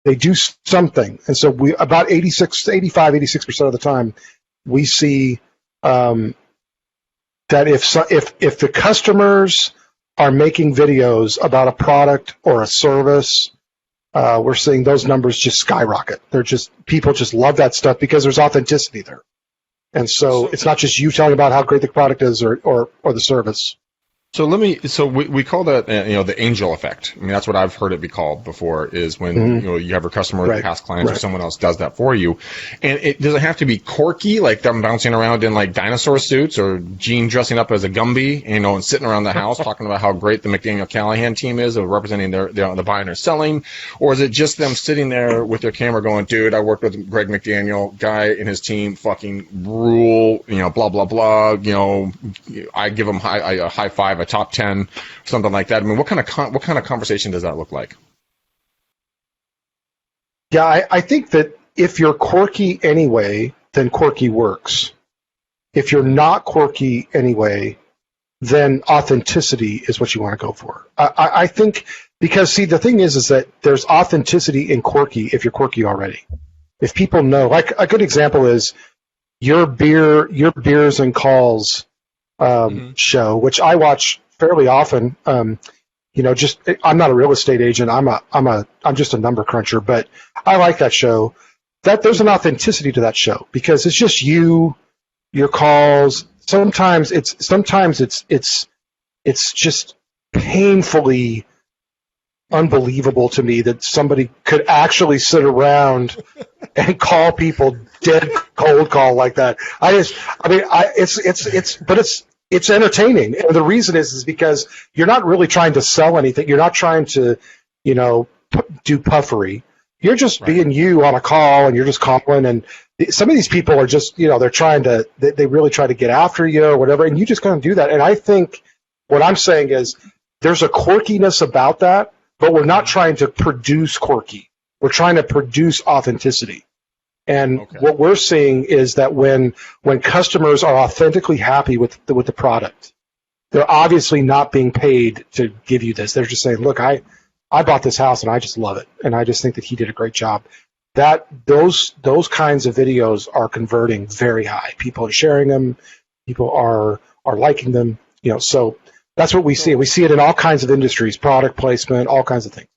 they do something. And so we about 86% of the time we see that if the customers are making videos about a product or a service, we're seeing those numbers just skyrocket. People just love that stuff because there's authenticity there. And so it's not just you telling about how great the product is or the service. So we call that, the angel effect. I mean, that's what I've heard it be called before, is when, you have a customer or a past client or someone else does that for you. And it doesn't have to be quirky, like them bouncing around in like dinosaur suits, or Gene dressing up as a Gumby, and sitting around the house talking about how great the McDaniel Callahan team is of representing the buying or selling. Or is it just them sitting there with their camera going, dude, I worked with Greg McDaniel, guy and his team fucking rule, blah, blah, blah, I give them a high five, a top 10, something like that. I mean, what kind of conversation does that look like? Yeah, I think that if you're quirky anyway, then quirky works. If you're not quirky anyway, then authenticity is what you want to go for. I think, because see, the thing is that there's authenticity in quirky if you're quirky already. If people know, like a good example is your Beers and Calls show, which I watch fairly often. I'm not a real estate agent. I'm just a number cruncher, but I like that show. That there's an authenticity to that show because it's just you, your calls. Sometimes it's just painfully unbelievable to me that somebody could actually sit around and call people dead cold call like that. It's entertaining. And the reason is because you're not really trying to sell anything. You're not trying to, do puffery. You're just being you on a call, and you're just calling. And some of these people are just, they're trying to, they really try to get after you or whatever. And you just kind of do that. And I think what I'm saying is there's a quirkiness about that, but we're not trying to produce quirky. We're trying to produce authenticity. And what we're seeing is that when customers are authentically happy with the product, they're obviously not being paid to give you this. They're just saying, look, I bought this house and I just love it, and I just think that he did a great job. Those kinds of videos are converting very high. People are sharing them. People are liking them. So that's what we see. We see it in all kinds of industries, product placement, all kinds of things.